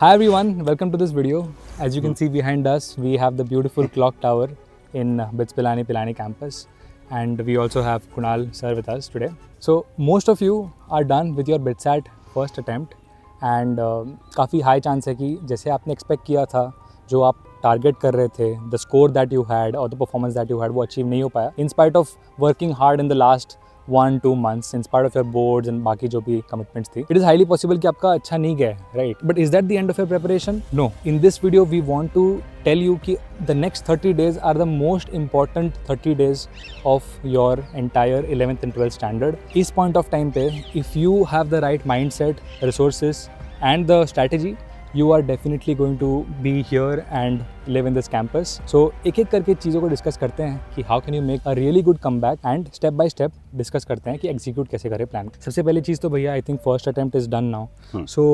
Hi everyone, welcome to this video. As you can see behind us, we have the beautiful clock tower in BITS Pilani campus, and we also have Kunal sir with us today. So most of you are done with your BITSAT first attempt, and काफ़ी high chance है कि जैसे आपने expect किया था, जो आप target कर रहे थे, the score that you had or the performance that you had वो अचीव नहीं हो पाया, in spite of working hard in the last 1-2 months in spite of your boards and बाकी जो भी commitments थी. It is highly possible कि आपका अच्छा नहीं गया है, right? But is that the end of your preparation? No. In this video we want to tell you कि the next 30 days are the most important 30 days of your entire 11th and 12th standard. इस point of time पे if you have the right mindset, resources and the strategy, you are definitely going to be here and live in this campus. So एक एक करके चीज़ों को discuss करते हैं कि how can you make a really good comeback and step by step discuss करते हैं कि execute कैसे करें प्लान. सबसे पहली चीज़ तो भैया I think first attempt is done now. So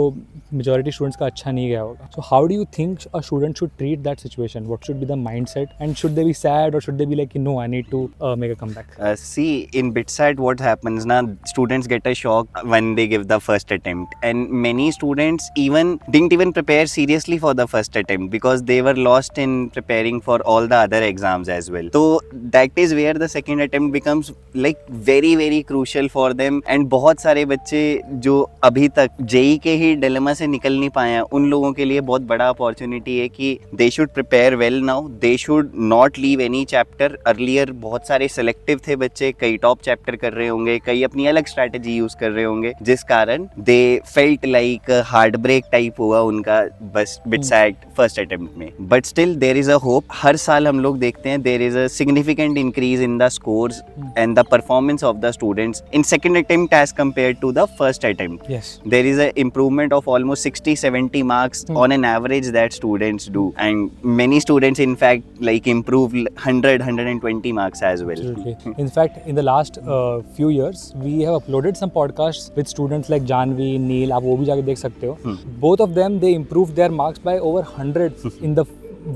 majority students का अच्छा नहीं गया होगा. So how do you think a student should treat that situation? What should be the mindset and should they be sad or should they be like no I need to make a comeback? See, in BITSAT what happens na, students get a shock when they give the first attempt, and many students didn't even prepare seriously for the first attempt because they were lost in preparing for all the other exams as well. So that is where the second attempt becomes like very crucial for them. And बहुत सारे बच्चे जो अभी तक JEE के ही dilemma से निकल नहीं पाए हैं, उन लोगों के लिए बहुत बड़ा अपॉर्चुनिटी है कि they should prepare well now. They should not leave any chapter. Earlier बहुत सारे सेलेक्टिव थे बच्चे, कई टॉप चैप्टर कर रहे होंगे, कई अपनी अलग स्ट्रैटेजी यूज कर रहे होंगे, जिस कारण they felt like heart break type हुआ उनका बस BITSAT फर्स्ट अटेम्प्ट में. But still there is a hope. हर साल हम लोग देखते हैं there is a significant increase in the scores and the performance of the students in second attempt as compared to the first attempt. Yes. There is a improvement of almost 60-70 marks on an average that students do, and many students in fact like improve 100-120 marks as well. Absolutely. In fact, in the last few years, we have uploaded some podcasts with students like Janvi, Neil. आप वो भी जाके देख सकते हो. Both of them they improved their marks by over 100 in the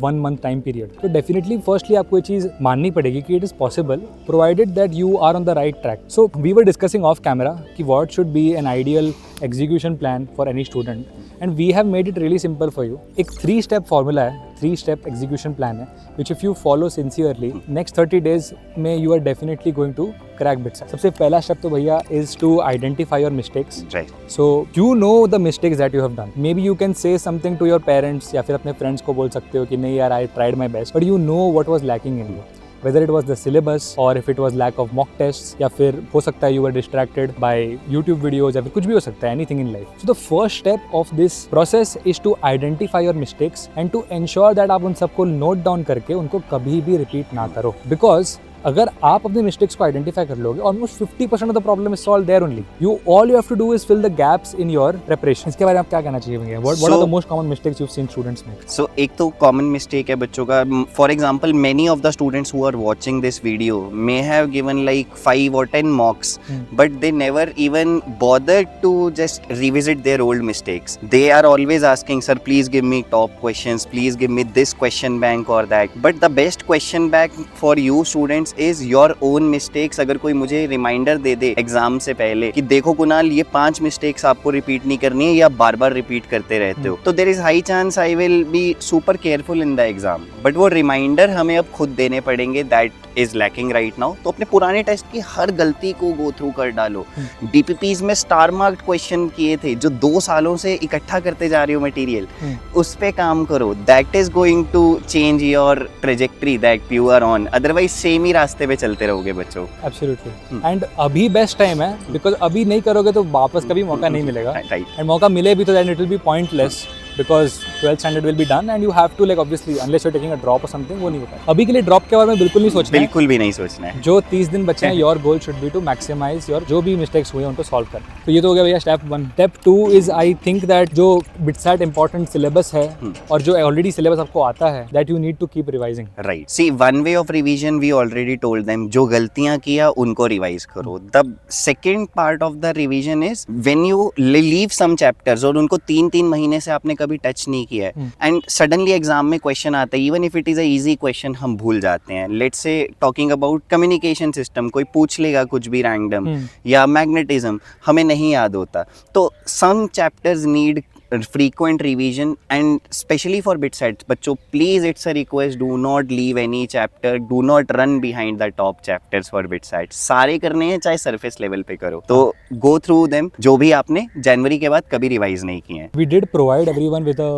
1 month time period. So definitely firstly आपको ये चीज़ माननी पड़ेगी कि it is possible provided that you are on the right track. So we were discussing off camera कि what should be an ideal execution plan for any student, and we have made it really simple for you. एक 3-step formula है, 3-step execution plan है, which if you follow sincerely, next 30 days में you are definitely going to crack BITSAT. सबसे पहला step तो भैया is to identify your mistakes. Right. So you know the mistakes that you have done. Maybe you can say something to your parents या फिर अपने friends को बोल सकते हो कि नहीं यार I tried my best, but you know what was lacking in you. Whether it was the syllabus or if it was lack of mock tests या फिर हो सकता है you were distracted by YouTube videos या फिर कुछ भी हो सकता है, anything in life. So the first step of this process is to identify your mistakes and to ensure that आप उन सबको note down करके उनको कभी भी repeat ना करो. Because अगर आप अपने मिस्टेक्स को आइडेंटिफाई कर लोगे almost 50% of the problem is solve there only. You all you have to do is fill the gaps in your preparation. इसके बारे में आप क्या कहना चाहिए? What are the most common mistakes you have seen students make? So एक तो common mistake है बच्चों का. For example many of the students who are watching this video may have given like 5 or 10 mocks, but they never even bothered to just revisit their old mistakes. They are always asking, sir please give me top questions, please give me this question bank or that. But the best question bank for you students is your own mistakes. अगर कोई मुझे reminder दे दे exam से पहले कि देखो कुणाल ये 5 mistakes आपको repeat नहीं करनी है या बार बार रिपीट करते रहते हो, तो there is high chance I will be super careful in the exam. But वो रिमाइंडर हमें अब खुद देने पड़ेंगे. That is lacking right now. तो अपने पुराने टेस्ट की हर गलती को गो थ्रू कर डालो. डीपीपीज में स्टार मार्क्ड क्वेश्चन किए थे जो 2 सालों से इकट्ठा करते जा रहे हो मटेरियल, उस पे काम करो. That is going to change your trajectory that you are on. Otherwise same ही रास्ते पे चलते रहोगे बच्चों. एब्सोल्युटली. एंड अभी बेस्ट टाइम है बिकॉज अभी नहीं करोगे तो वापस कभी मौका नहीं मिलेगा. राइट. एंड मौका मिले भी तो that it will be pointless because 12th standard will be done and you have to like obviously unless you're taking a drop or something वो नहीं होता है. अभी के लिए ड्रॉप के बारे में बिल्कुल नहीं सोचना है. बिल्कुल भी नहीं सोचना है. जो 30 दिन बचे हैं your goal should be to maximize your जो भी मिस्टेक्स हुए हैं उनको सॉल्व करना. तो ये तो हो गया भैया step 1. Step 2 is I think that जो BITSAT इंपॉर्टेंट सिलेबस है और जो ऑलरेडी सिलेबस आपको आता है that you need to keep revising. Right. See one way of revision we already told them. जो गलतियां किया उनको रिवाइज करो. The second part of the revision is when you leave some chapters और उनको 3-3 महीने से आपने कभी टच नहीं किया एंड सडनली एग्जाम में क्वेश्चन आता है, even if it is a easy question हम भूल जाते हैं. Let's say talking about communication system, कोई पूछ लेगा कुछ भी रैंडम या मैग्नेटिज्म, हमें नहीं याद होता. तो some chapters need frequent revision, and especially for bit sets बच्चों, please it's a request, do not leave any chapter, do not run behind the top chapters for bit sets. सारे करने हैं, चाहे surface level पे करो, तो go through them जो भी आपने जनवरी के बाद कभी रिवाइज नहीं किए हैं. We did provide everyone with a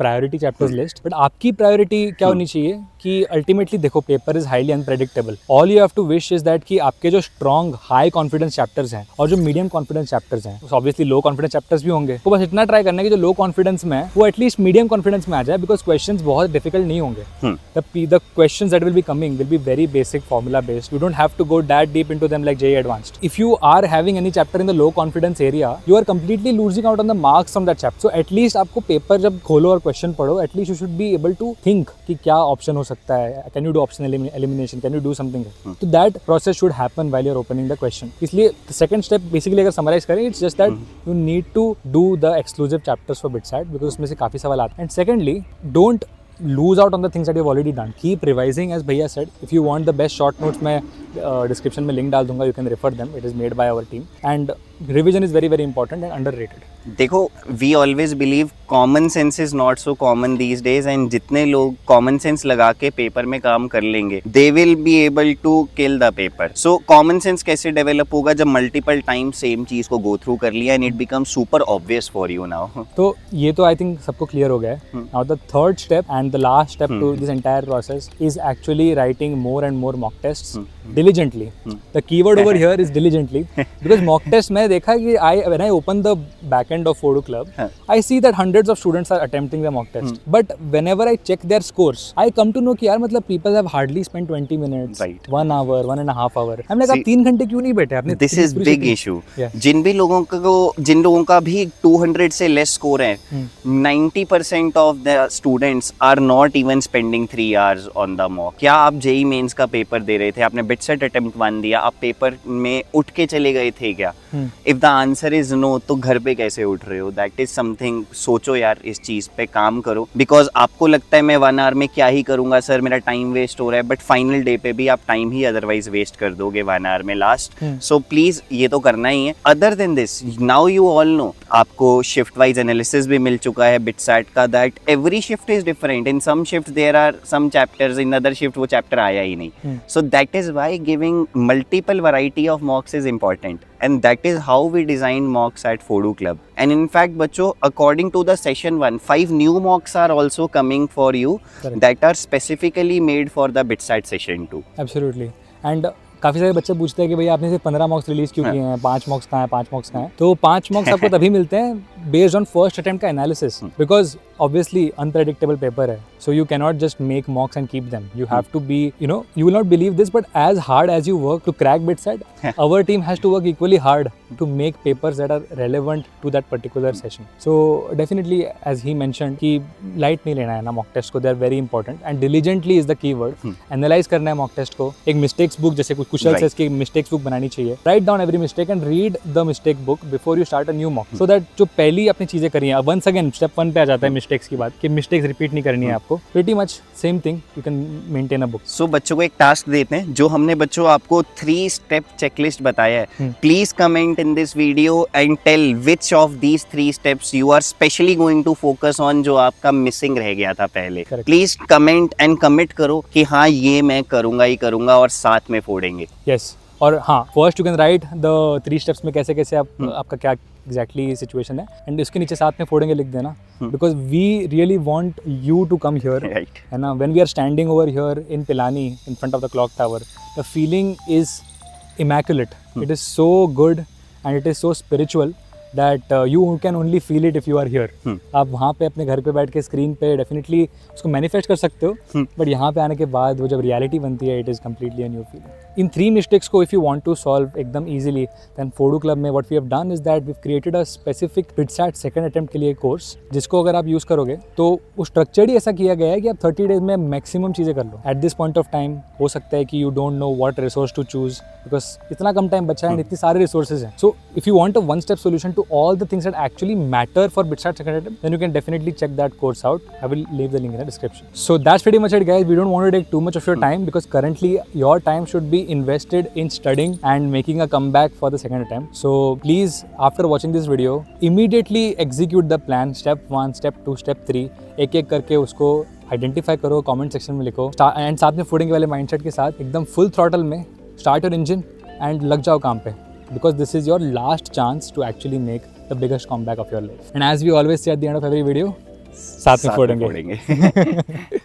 priority chapters list, but आपकी priority क्या होनी चाहिए कि ultimately देखो paper is highly unpredictable. All you have to wish is that कि आपके जो strong high confidence chapters हैं और जो medium confidence chapters हैं, so obviously low confidence chapters भी होंगे, तो बस इतना try करना है कि जो low confidence में है वो at least medium confidence में आ जाए, because questions बहुत difficult नहीं होंगे. The questions that will be coming will be very basic formula based. You don't have to go that deep into them like JEE Advanced. If you are having any chapter in the low confidence area, you are completely losing out on the marks from that chapter. So at least आपको paper जब खोलो और question पढ़ो, at least you should be able to think कि क्या option हो सकता है. Can you do option elimination? Can you do something? So that process should happen while you're opening the question. इसलिए the second step basically अगर summarize करें, it's just that you need to do the exclusive chapters for BitSat because उसमें से काफी सवाल आते हैं. And secondly, don't lose out on the things that you've already done. Keep revising, as Bhaiya said. If you want the best short notes, मैं description में link डाल दूंगा. You can refer them. It is made by our team. And revision is very, very important and underrated. देखो, we always believe common sense is not so common these days, and जितने लोग common sense लगा के paper में काम कर लेंगे, they will be able to kill the paper. So common sense कैसे develop होगा जब multiple times same चीज को go through कर लिया and it becomes super obvious for you now. तो ये तो I think सबको clear हो गया है. Now the third step and the last step to this entire process is actually writing more and more mock tests diligently. The keyword over here is diligently, because mock test में देखा कि when I open the backend of Fodu Club, I see that hundreds of students are attempting the mock test. But whenever I check their scores, I come to know कि यार मतलब people have hardly spent 20 minutes, right, 1 hour, 1.5 hours. I'm like, आप 3 घंटे क्यों नहीं बैठे आपने? This is big issue. जिन लोगों का भी 200 से less score है, 90% of the students are not even spending 3 hours on the mock. क्या आप JEE मेंस का पेपर दे रहे थे, आपने BitSat attempt 1 दिया, आप पेपर में उठ के चले गए थे क्या? If the answer is no, तो घर पे कैसे उठ रहे हो? That is something, सोचो यार, इस चीज पे काम करो, because आपको लगता है मैं 1 hour में क्या ही करूंगा सर, मेरा टाइम वेस्ट हो रहा है, बट फाइनल डे पे भी आप टाइम ही अदरवाइज वेस्ट कर दोगे 1 hour में लास्ट. सो प्लीज ये तो करना ही है. Other than this, now you all know, आपको शिफ्ट वाइज एनालिसिस भी मिल चुका है BitSat का, that every shift is different. In some shift there are some chapters, in other shift वो चैप्टर आया ही नहीं. So that is why giving multiple variety of mocks is important, and that is how we designed mocks at Fodu Club. And in fact बच्चों, according to the session 1, 5 new mocks are also coming for you. Correct. That are specifically made for the BitSat session 2. Absolutely. And काफ़ी सारे बच्चे पूछते हैं कि भैया आपने सिर्फ 15 मॉक्स रिलीज क्यों किए हैं, 5 मॉक्स कहाँ हैं, 5 मॉक्स कहाँ हैं? तो 5 मॉक्स आपको तभी मिलते हैं बेस्ड ऑन फर्स्ट अटेम्प्ट का analysis, because obviously unpredictable paper है, so you cannot just make mocks and keep them. You have to be, you know, you will not believe this, but as hard as you work to crack BitSat, our team has to work equally hard to make papers that are relevant to that particular session. So definitely, as he mentioned, कि light नहीं लेना है ना mock test को, they are very important, and diligently is the key word. Analyze करना है mock test को. एक mistakes book, जैसे कुछ कुशल से इसकी mistakes book बनानी चाहिए. Write down every mistake and read the mistake book before you start a new mock, so that जो पहली अपनी चीजें करी हैं, once again step 1 पे आ जाता है mistakes की बात, कि mistakes repeat नहीं करनी है आपको. Pretty much same thing, you can maintain a book. So बच्चों को एक टास्क देते हैं, जो हमने बच्चों आपको 3-step checklist बताया है. Please comment in this video and tell which of these 3 steps you are specially going to focus on, जो आपका मिसिंग रह गया था पहले. प्लीज कमेंट एंड कमिट करो कि हाँ ये मैं करूंगा ही करूंगा, और साथ में फोड़ेंगे. यस, और हाँ, first you can write the 3 steps में कैसे कैसे आप आपका क्या एग्जैक्टली सिचुएशन है, एंड इसके नीचे साथ में फोड़ेंगे लिख देना, because we really want you to come here, है ना. When we are standing over here in Pilani in front of the clock tower, the feeling is immaculate. It is so good and it is so spiritual that you can only feel it if you are here. आप वहाँ पे अपने घर पे बैठ के screen पे definitely उसको मैनिफेस्ट कर सकते हो, बट यहाँ पे आने के बाद वो जब रियलिटी बनती है, it is completely a new feeling. इन 3 मिस्टेक्स को if you want to solve एकदम ईजिली, देन फोडू क्लब में what we have done is that we created a specific BitSat second attempt के लिए कोर्स, जिसको अगर आप यूज़ करोगे तो वो स्ट्रक्चर्ड ही ऐसा किया गया है कि आप 30 डेज में मैक्सिमम चीज़ें कर लो. At this point of time हो सकता है कि you don't know what resource to choose, because इतना कम टाइम बचा है एंड इतनी सारे रिसोर्सेज हैं. So if you want a one step solution to all the things that actually matter for BitSat second attempt, then you can definitely check that course out. I will leave the link in the description. So that's pretty much it, guys. We don't want to take too much of your time, because currently your time should be invested in studying and making a comeback for the second attempt. So please, after watching this video, immediately execute the plan. Step 1, Step 2, Step 3, एक एक करके उसको identify करो, comment section में लिखो and साथ में fooding वाले माइंडसेट के साथ एकदम फुल थ्रॉटल में स्टार्ट योर इंजन एंड लग जाओ काम पे, because this is your last chance to actually make the biggest comeback of your life. And as we always say at the end of every video, साथ में फोड़ेंगे.